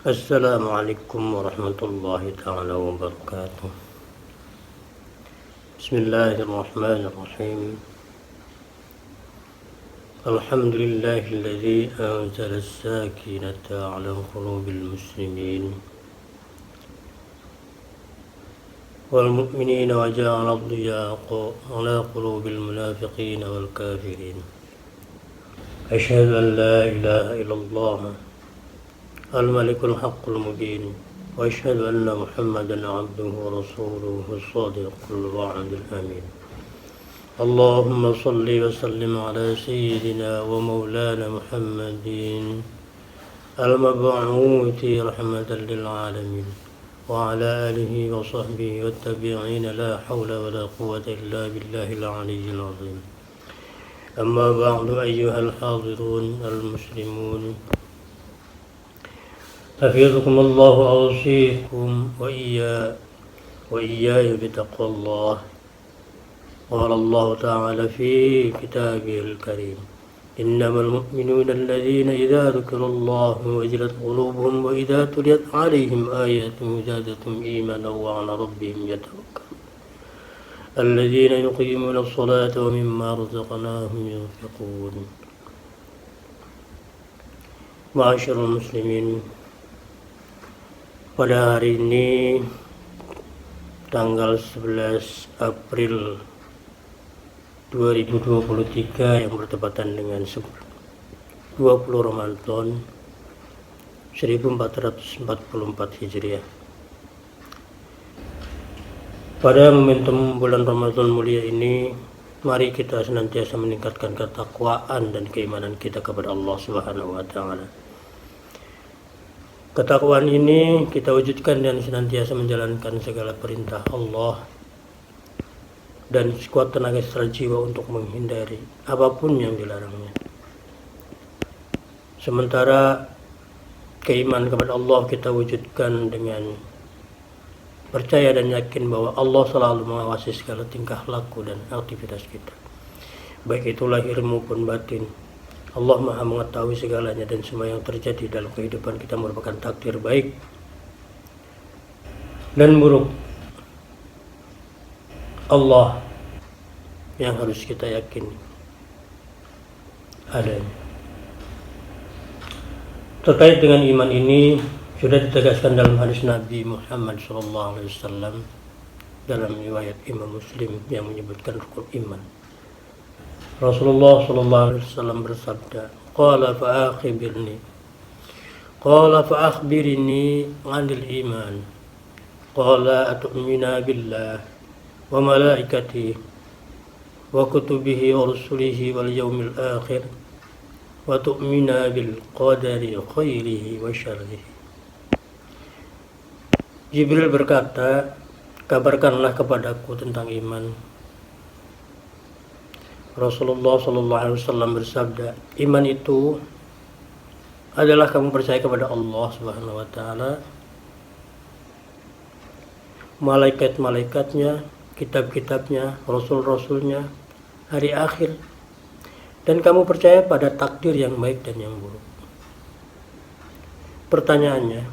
Assalamualaikum warahmatullahi ta'ala wabarakatuh. Bismillahirrahmanirrahim. Alhamdulillahilladzi anzala as-sakinata 'ala qulubil muslimin wal mu'minina wa ja'ala ad-diyaqa 'ala qulubil munafiqina wal kafirin. Asyhadu an la ilaha illallah الملك الحق المبين وأشهد أن محمدا عبده ورسوله الصادق الوعد الأمين. اللهم صل وسلم على سيدنا ومولانا محمد المبعوث رحمة للعالمين وعلى آله وصحبه والتابعين لا حول ولا قوة إلا بالله العلي العظيم. أما بعد أيها الحاضرون المسلمون، حفظكم الله وأوصيكم وإياي بتقوى الله. قال الله تعالى في كتابه الكريم: إنما المؤمنون الذين إذا ذكر الله وجلت قلوبهم وإذا تليت عليهم آياته زادتهم إيمانا وعلى ربهم يتوكلون الذين يقيمون الصلاة ومما رزقناهم ينفقون. معاشر المسلمين, pada hari ini tanggal 11 April 2023 yang bertepatan dengan 20 Ramadan 1444 Hijriah. Pada momentum bulan Ramadan mulia ini, mari kita senantiasa meningkatkan ketakwaan dan keimanan kita kepada Allah Subhanahu wa taala. Ketakwaan ini kita wujudkan dan senantiasa menjalankan segala perintah Allah dan sekuat tenaga serta jiwa untuk menghindari apapun yang dilarangnya. Sementara keimanan kepada Allah kita wujudkan dengan percaya dan yakin bahwa Allah selalu mengawasi segala tingkah laku dan aktivitas kita, baik itu lahir maupun batin. Allah Maha mengetahui segalanya dan semua yang terjadi dalam kehidupan kita merupakan takdir baik dan buruk Allah yang harus kita yakini adanya. Terkait dengan iman ini sudah ditegaskan dalam hadis Nabi Muhammad SAW dalam riwayat Imam Muslim yang menyebutkan rukun iman. Rasulullah SAW bersabda, Qala fa'akhbirni 'anil iman. Qala atu'mina billah wa malaikatihi wa kutubihi wa rusulihi wal yawmil akhir wa tu'mina bil qadari khairihi wa syarrihi. Jibril berkata, kabarkanlah kepadaku tentang iman. Rasulullah SAW bersabda, iman itu adalah kamu percaya kepada Allah Subhanahu wa taala, malaikat-malaikatnya, kitab-kitabnya, rasul-rasulnya, hari akhir, dan kamu percaya pada takdir yang baik dan yang buruk. Pertanyaannya,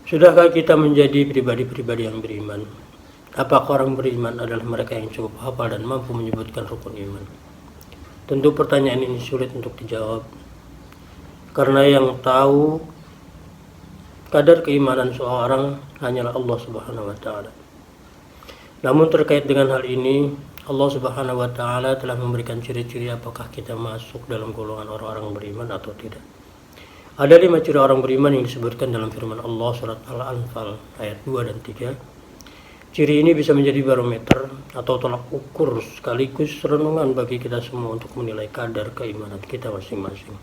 sudahkah kita menjadi pribadi-pribadi yang beriman? Apakah orang beriman adalah mereka yang cukup hafal dan mampu menyebutkan rukun iman? Tentu pertanyaan ini sulit untuk dijawab, karena yang tahu kadar keimanan seorang hanyalah Allah Subhanahu wa taala. Namun terkait dengan hal ini, Allah Subhanahu wa taala telah memberikan ciri-ciri apakah kita masuk dalam golongan orang-orang beriman atau tidak. Ada 5 ciri orang beriman yang disebutkan dalam firman Allah surat Al-Anfal ayat 2 dan 3. Ciri ini bisa menjadi barometer atau tolak ukur sekaligus renungan bagi kita semua untuk menilai kadar keimanan kita masing-masing.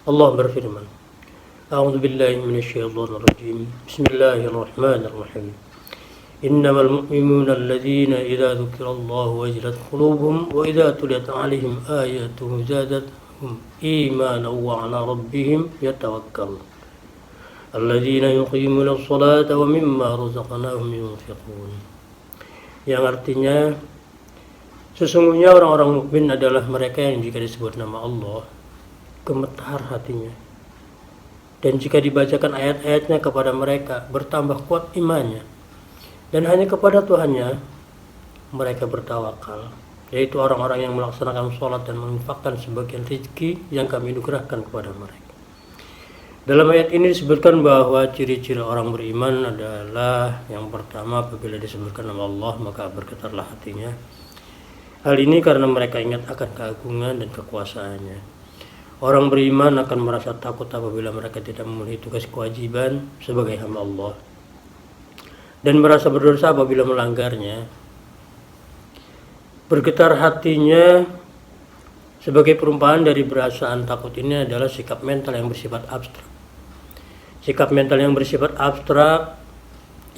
Allah berfirman, A'udzubillahi minasyaitonirrajim. Bismillahirrahmanirrahim. Innamal mu'minuna alladzina idza dzukirallahu wajilat qulubuhum wa idza tuliyat 'alaihim ayatuhu zadatuhum imanan wa 'ala rabbihim yatawakkalun. Alladzina yuqimuna as-salata wa mimma razaqnahum yunfiqun. Yang artinya, sesungguhnya orang-orang mukmin adalah mereka yang jika disebut nama Allah gemetar hatinya, Dan jika dibacakan ayat-ayatnya kepada mereka, bertambah kuat imannya. Dan hanya kepada Tuhannya mereka bertawakal, yaitu orang-orang yang melaksanakan sholat dan menginfakkan sebagian rezeki yang kami anugerahkan kepada mereka. Dalam ayat ini disebutkan bahwa ciri-ciri orang beriman adalah yang pertama, apabila disebutkan nama Allah maka bergetarlah hatinya. Hal ini karena mereka ingat akan keagungan dan kekuasaannya. Orang beriman akan merasa takut apabila mereka tidak memenuhi tugas kewajiban sebagai hamba Allah, dan merasa berdosa apabila melanggarnya. Bergetar hatinya sebagai perumpamaan dari perasaan takut ini adalah sikap mental yang bersifat abstrak. Sikap mental yang bersifat abstrak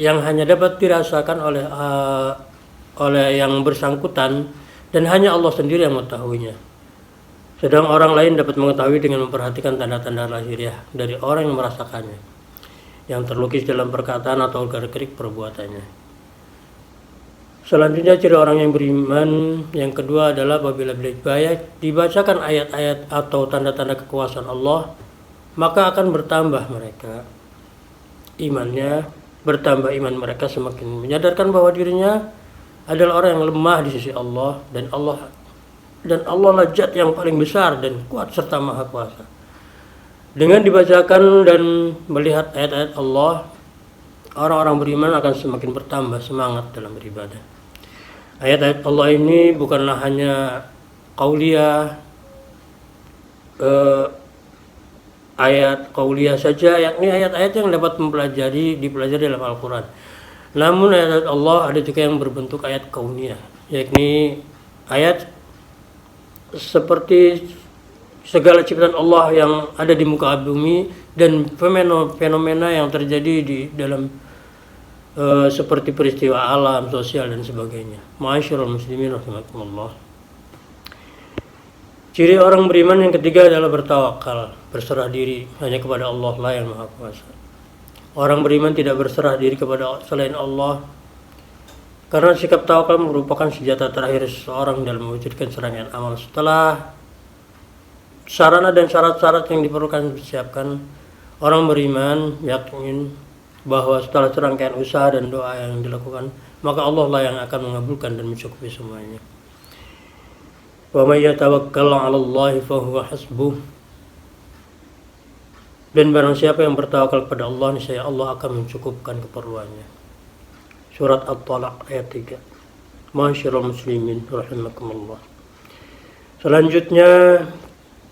yang hanya dapat dirasakan oleh yang bersangkutan, dan hanya Allah sendiri yang mengetahuinya. Sedang orang lain dapat mengetahui dengan memperhatikan tanda-tanda lahiriah dari orang yang merasakannya, yang terlukis dalam perkataan atau gerak-gerik perbuatannya. Selanjutnya ciri orang yang beriman yang kedua adalah apabila dibacakan ayat-ayat atau tanda-tanda kekuasaan Allah, maka akan bertambah mereka imannya, bertambah iman mereka semakin menyadarkan bahwa dirinya adalah orang yang lemah di sisi Allah, dan Allah lah zat yang paling besar dan kuat serta maha kuasa. Dengan dibacakan dan melihat ayat-ayat Allah, orang-orang beriman akan semakin bertambah semangat dalam beribadah. Ayat-ayat Allah ini bukanlah hanya qauliyah, ayat qauliyah saja, yakni ayat-ayat yang dapat dipelajari dalam Al-Quran. Namun ayat Allah ada juga yang berbentuk ayat kauniyah, yakni ayat seperti segala ciptaan Allah yang ada di muka bumi dan fenomena yang terjadi di dalam seperti peristiwa alam, sosial dan sebagainya. Ma'asyiral muslimin rahimakumullah. Ciri orang beriman yang ketiga adalah bertawakal, berserah diri hanya kepada Allah lah yang Maha Kuasa. Orang beriman tidak berserah diri kepada selain Allah, karena sikap tawakal merupakan senjata terakhir seseorang dalam mewujudkan serangkaian amal. Setelah sarana dan syarat-syarat yang diperlukan disiapkan, orang beriman yakin bahwa setelah serangkaian usaha dan doa yang dilakukan, maka Allah lah yang akan mengabulkan dan mencukupi semuanya. Wa may yatawakkal 'ala Allahi fa huwa hasbuh. Dan barang siapa yang bertawakal kepada Allah, niscaya Allah akan mencukupkan keperluannya. Surat At-Talaq ayat 3. Ma'asyiral muslimin rahimakumullah. Selanjutnya,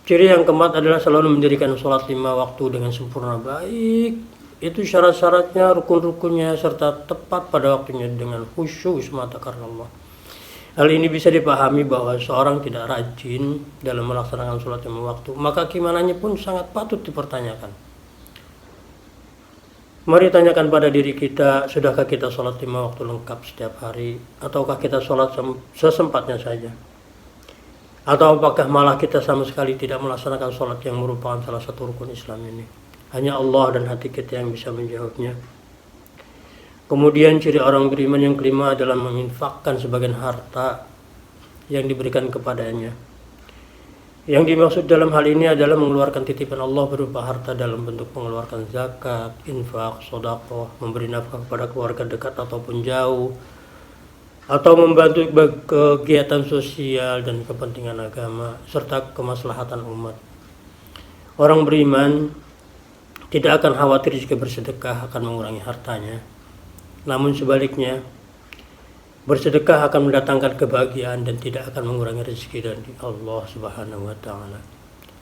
ciri yang keempat adalah selalu mendirikan sholat 5 waktu dengan sempurna baik. Itu syarat-syaratnya, rukun-rukunnya, serta tepat pada waktunya dengan khusyuk semata karena Allah. Hal ini bisa dipahami bahwa seorang tidak rajin dalam melaksanakan sholat 5 waktu, maka keimanannya pun sangat patut dipertanyakan. Mari tanyakan pada diri kita, sudahkah kita sholat 5 waktu lengkap setiap hari, ataukah kita sholat sesempatnya saja? Atau apakah malah kita sama sekali tidak melaksanakan sholat yang merupakan salah satu rukun Islam ini? Hanya Allah dan hati kita yang bisa menjawabnya. Kemudian ciri orang beriman yang kelima adalah menginfakkan sebagian harta yang diberikan kepadanya. Yang dimaksud dalam hal ini adalah mengeluarkan titipan Allah berupa harta dalam bentuk mengeluarkan zakat, infak, sedekah, memberi nafkah kepada keluarga dekat ataupun jauh, atau membantu kegiatan sosial dan kepentingan agama serta kemaslahatan umat. Orang beriman tidak akan khawatir jika bersedekah akan mengurangi hartanya. Namun sebaliknya, bersedekah akan mendatangkan kebahagiaan dan tidak akan mengurangi rezeki dari Allah Subhanahu wa taala.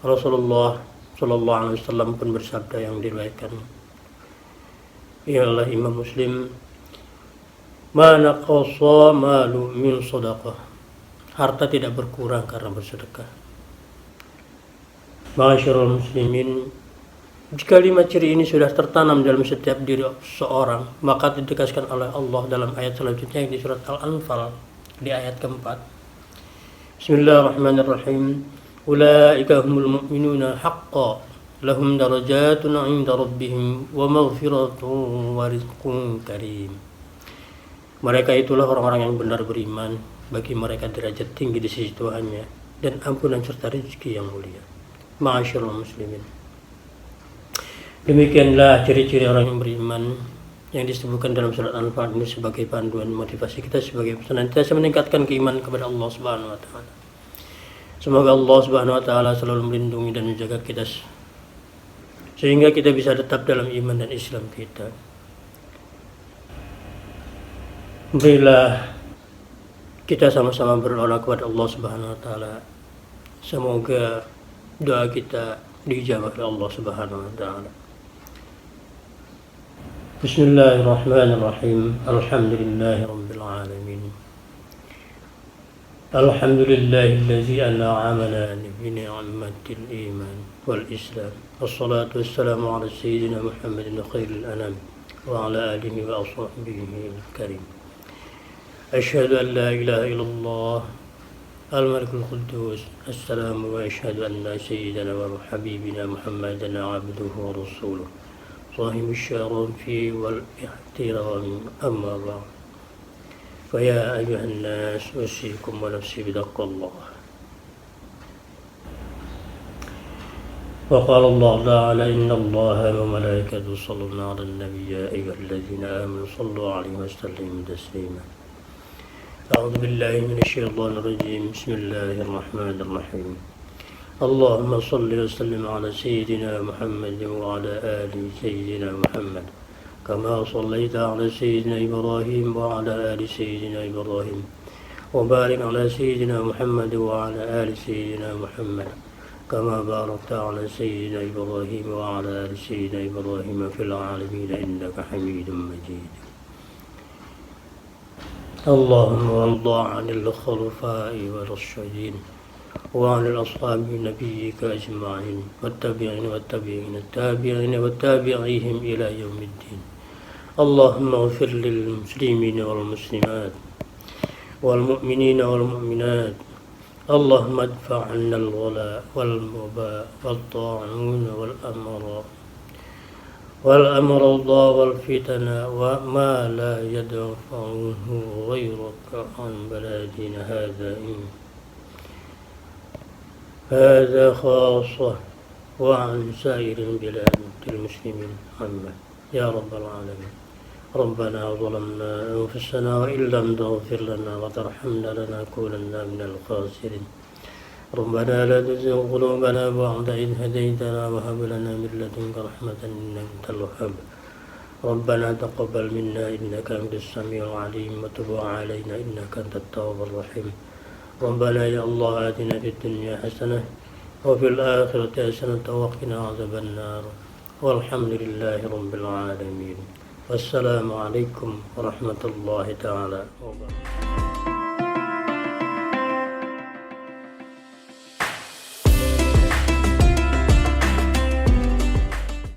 Rasulullah sallallahu alaihi wasallam pun bersabda yang diriwayatkan oleh Imam Muslim, "Ma naqasa malu min shadaqah." Harta tidak berkurang karena bersedekah. Ma'asyiral muslimin, jika 5 ciri ini sudah tertanam dalam setiap diri seorang, maka ditegaskan oleh Allah dalam ayat selanjutnya di surat Al-Anfal di ayat keempat. Bismillahirrahmanirrahim. Ulaika humul mu'minuna haqqan lahum darajatun 'inda rabbihim wa maghfiratun wa rizqun karim. Mereka itulah orang-orang yang benar beriman, bagi mereka derajat tinggi di sisi Tuhannya dan ampunan serta rezeki yang mulia. Ma'asyiral muslimin. Demikianlah ciri-ciri orang yang beriman yang disebutkan dalam surat Al-Fat ini sebagai panduan motivasi kita sebagai senantiasa meningkatkan keimanan kepada Allah Subhanahu wa taala. Semoga Allah Subhanahu wa taala selalu melindungi dan menjaga kita sehingga kita bisa tetap dalam iman dan Islam kita. Marilah kita sama-sama berdoa kepada Allah Subhanahu wa taala. Semoga doa kita dijawab oleh Allah Subhanahu wa taala. Bismillahirrahmanirrahim. Alhamdulillahirabbil alamin. Alhamdulillahillazi an'amana bi ni'matil iman wal islam. Wassalatu wassalamu ala sayyidina Muhammadin khairil anam wa ala alihi wa ashabihi al-karim. Asyhadu an la ilaha illallah al-malikul quddus as-salamu wa asyhadu anna sayyidana wa habibina Muhammadan abduhu wa rasuluh صاحب الشرف والاحترام أما بعد فيا أيها الناس أوصيكم ونفسي بتقوى الله. وقال الله تعالى إن الله وملائكته يصلون على النبي يا أيها الذين آمنوا صلوا عليه وسلموا تسليما. أعوذ بالله من الشيطان الرجيم. بسم الله الرحمن الرحيم. اللهم صل وسلم على سيدنا محمد وعلى آل سيدنا محمد كما صليت على سيدنا إبراهيم وعلى آل سيدنا إبراهيم وبارك على سيدنا محمد وعلى آل سيدنا محمد كما باركت على سيدنا إبراهيم وعلى آل سيدنا إبراهيم في العالمين إنك حميد مجيد. اللهم وارض عن الخلفاء والراشدين وعن الأصحاب نبيك أجمعين والتابعين والتابعيهم إلى يوم الدين. اللهم اغفر للمسلمين والمسلمات والمؤمنين والمؤمنات. اللهم ادفع عنا الغلاء والوباء والطاعون والأمراض والفتن وما لا يدفعه غيرك عن بلادنا هذا خاصة وعن سائر البلاد المسلمين عامة يا رب العالمين. ربنا ظلمنا أنفسنا وإن لم تغفر لنا وترحمنا لنكونن من الخاسرين. ربنا لا تزغ قلوبنا بعد إذ هديتنا وهب لنا من لدنك رحمة إنك أنت الوهاب. ربنا تقبل منا إنك أنت السميع العليم وتب علينا إنك أنت التواب الرحيم. ربنا يا الله آتنا في الدنيا حسنة وفي الآخرة حسنة وقنا عذاب النار والحمد لله رب العالمين. والسلام عليكم ورحمة الله تعالى وبركاته.